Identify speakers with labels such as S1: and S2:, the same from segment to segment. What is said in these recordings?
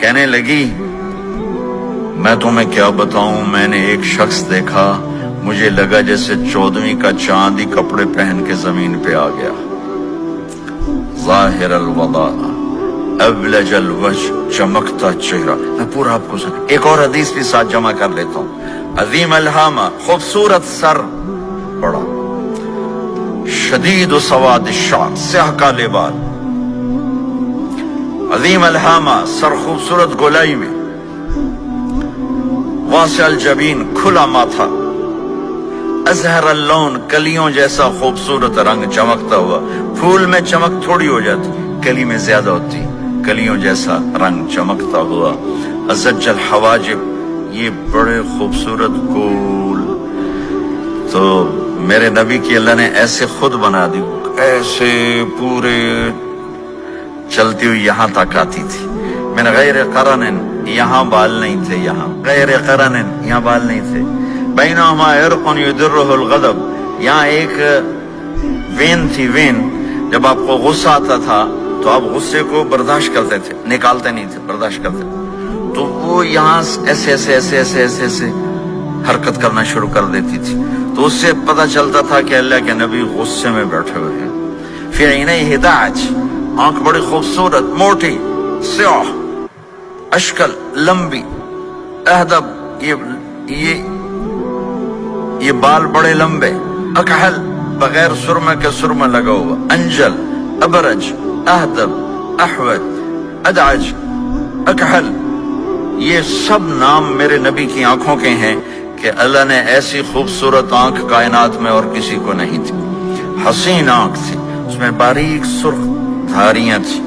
S1: کہنے لگی میں تمہیں کیا بتاؤں، میں نے ایک شخص دیکھا، مجھے لگا جیسے 14ویں کا چاند ہی کپڑے پہن کے زمین پہ آ گیا، ظاہر الوضاء ابلج الوجہ، چمکتا چہرہ۔ میں پورا آپ کو ایک اور حدیث بھی ساتھ جمع کر لیتا ہوں۔ عظیم الہامہ، خوبصورت سر، بڑا شدید سواد الشعر، سیاہ کالے بال، عظیم الہامہ، سر خوبصورت گولائی میں، واسع الجبین، کھلا ماتھا، ازہر اللون، کلیوں جیسا خوبصورت رنگ، چمکتا ہوا۔ پھول میں چمک تھوڑی ہو جاتی، کلی میں زیادہ ہوتی، کلیوں جیسا رنگ، چمکتا ہوا۔ ازج الحواجب، یہ بڑے خوبصورت گول۔ تو میرے نبی کی اللہ نے ایسے خود بنا دی، ایسے پورے چلتی ہوئی یہاں تک آتی تھی۔ من غیر قرن، یہاں بال نہیں تھے، یہاں غیر قرن، یہاں بال نہیں تھے۔ بینہما عرق یدرہ الغضب، یہاں ایک وین تھی، وین، جب آپ کو غصہ آتا تھا تو آپ غصے کو برداشت کرتے تھے، نکالتے نہیں تھے، برداشت کرتے تھے، تو وہ یہاں ایسے ایسے ایسے ایسے ایسے ایسے حرکت کرنا شروع کر دیتی تھی، تو اس سے پتہ چلتا تھا کہ اللہ کے نبی غصے میں بیٹھے ہوئے ہیں۔ فی عینیہ داج، آنکھ بڑی خوبصورت، موٹی، سیاہ، اشکل، لمبی، اہدب، یہ بال بڑے لمبے، اکحل، بغیر سرمے کے سرمہ لگا ہوا، انجل، ابرج، اہدب، احود، ادعج، اکحل، یہ سب نام میرے نبی کی آنکھوں کے ہیں کہ اللہ نے ایسی خوبصورت آنکھ کائنات میں اور کسی کو نہیں تھی۔ حسین آنکھ تھی، اس میں باریک سرخ دھاریاں تھی،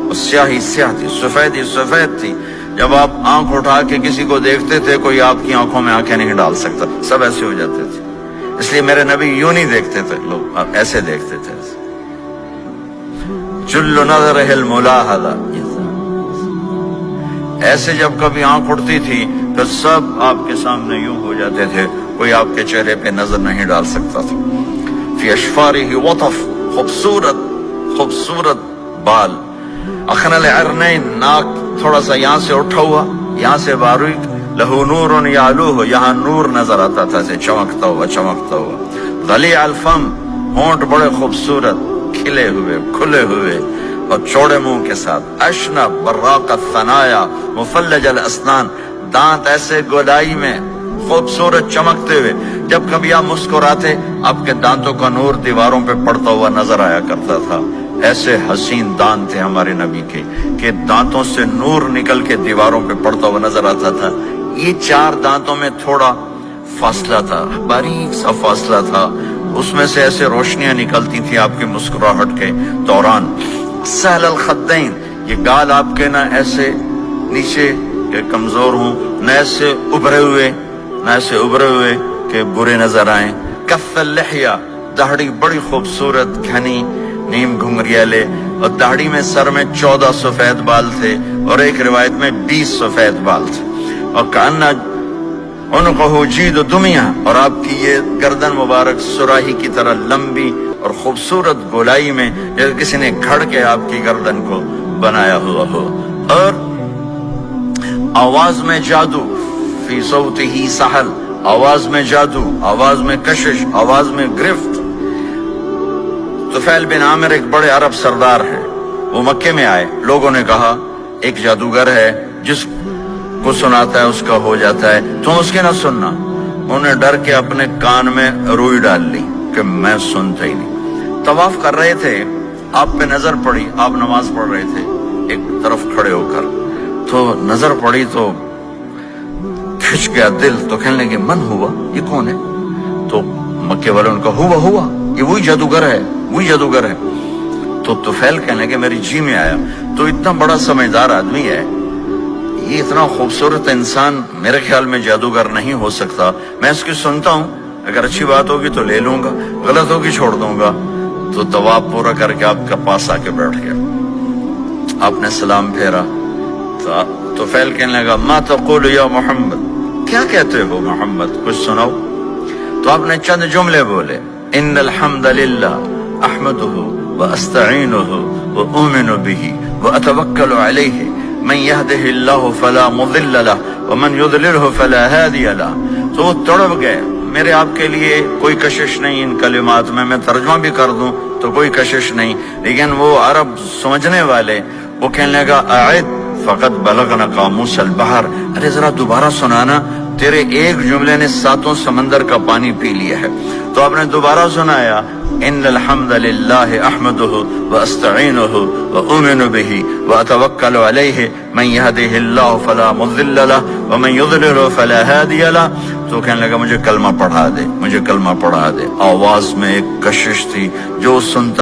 S1: اور سیاہی سیاہ تھی، سفیدی سفید تھی۔ جب آپ آنکھ اٹھا کے کسی کو دیکھتے تھے، کوئی آپ کی آنکھوں میں آنکھیں نہیں ڈال سکتا، سب ایسے ہو جاتے تھے۔ اس لیے میرے نبی یوں نہیں دیکھتے تھے، لوگ ایسے دیکھتے تھے۔ جل نظرہ الملاحظہ، ایسے جب کبھی آنکھ اٹھتی تھی تو سب آپ کے سامنے یوں ہو جاتے تھے، کوئی آپ کے چہرے پہ نظر نہیں ڈال سکتا تھا۔ فی اشفارہ وطف، خوبصورت خوبصورت بال، اخن العرنین، ناک تھوڑا سا یہاں سے اٹھا ہوا، یہاں سے باریک، لہو نور یعلوہ، یہاں نور نظر آتا تھا، سے چمکتا ہوا چمکتا ہوا۔ غلیظ الفم، ہونٹ بڑے خوبصورت، کھلے ہوئے کھلے ہوئے اور چوڑے منہ کے ساتھ۔ اشنب براق الثنایا، مفلج الاسنان، دانت ایسے گولائی میں خوبصورت چمکتے ہوئے، جب کبھی آپ مسکراتے آپ کے دانتوں کا نور دیواروں پہ پڑتا ہوا نظر آیا کرتا تھا۔ ایسے حسین دانت تھے ہمارے نبی کے کہ دانتوں سے نور نکل کے دیواروں پہ پڑتا ہوا نظر آتا تھا۔ یہ 4 دانتوں میں تھوڑا فاصلہ تھا، باریک سا فاصلہ تھا، اس میں سے ایسے روشنیاں نکلتی تھی آپ کی مسکراہٹ کے دوران۔ سہل الخدین، یہ گال آپ کے نہ ایسے نیچے کہ کمزور ہوں، نہ ایسے ابھرے ہوئے کہ برے نظر آئیں۔ کف اللحیہ، داڑھی بڑی خوبصورت گھنی، نیم گھنگریالے، اور داڑھی میں سر میں 14 سفید بال تھے، اور ایک روایت میں 20 سفید بال تھے۔ اور کأن عنقہ جید دمیہ، اور آپ کی یہ گردن مبارک سراہی کی طرح لمبی اور خوبصورت گولائی میں، جیسے کسی نے گھڑ کے آپ کی گردن کو بنایا ہوا ہو۔ اور آواز میں جادو، فی صوتہ سحل، آواز میں جادو، آواز میں کشش، آواز میں گرفت۔ طفیل بن عامر ایک بڑے عرب سردار ہیں، وہ مکے میں آئے، لوگوں نے کہا ایک جادوگر ہے جس کو سناتا ہے اس کا ہو جاتا ہے، تم اس کے نہ سننا۔ انہوں نے ڈر کے اپنے کان میں روئی ڈال لی کہ میں سنتا ہی نہیں۔ طواف کر رہے تھے، آپ پہ نظر پڑی، آپ نماز پڑھ رہے تھے ایک طرف کھڑے ہو کر، تو نظر پڑی تو کھچ گیا دل، تو کہنے لگے من ہوا، یہ کون ہے؟ تو مکے والوں نے کہا ہوا یہ وہی جادوگر ہے۔ تو طفیل کہنے لگے میری جی میں آیا، تو اتنا بڑا سمجھدار آدمی ہے، یہ اتنا خوبصورت انسان میرے خیال میں جادوگر نہیں ہو سکتا، میں اس کی سنتا ہوں، اگر اچھی بات ہوگی تو لے لوں گا، غلط ہوگی چھوڑ دوں گا۔ تو طواف پورا کر کے آپ کے پاس آ کے بیٹھ گیا، آپ نے سلام پھیرا، تو فیل کہنے لگا ما تقول یا محمد، کیا کہتے ہو محمد، کچھ سناؤ۔ تو آپ نے چند جملے بولے، ان الحمد للہ احمدہ واستعینہ واؤمن بہ واتوکل علیہ من يهده الله فلا مضل له ومن يضلله فلا هادي له. تو وہ تڑپ گئے. میرے آپ کے لیے کوئی کشش نہیں ان کلمات میں ترجمہ بھی کر دوں تو کوئی کشش نہیں، لیکن وہ عرب سمجھنے والے وہ کہنے لگا اعد فقط بلغنا قاموس البحر، ارے ذرا دوبارہ سنانا، تیرے ایک جملے نے 7 سمندر کا پانی پی لیا ہے. تو آپ نے دوبارہ سنایا ان الحمد للہ احمدہ واستعینہ واؤمن بہ واتوکل علیہ من یہدہ اللہ فلا مضل لہ ومن یضلل فلا ہادی لہ. تو کہنے لگا مجھے کلمہ پڑھا دے، مجھے کلمہ پڑھا دے. آواز میں ایک کشش تھی، جو سنتا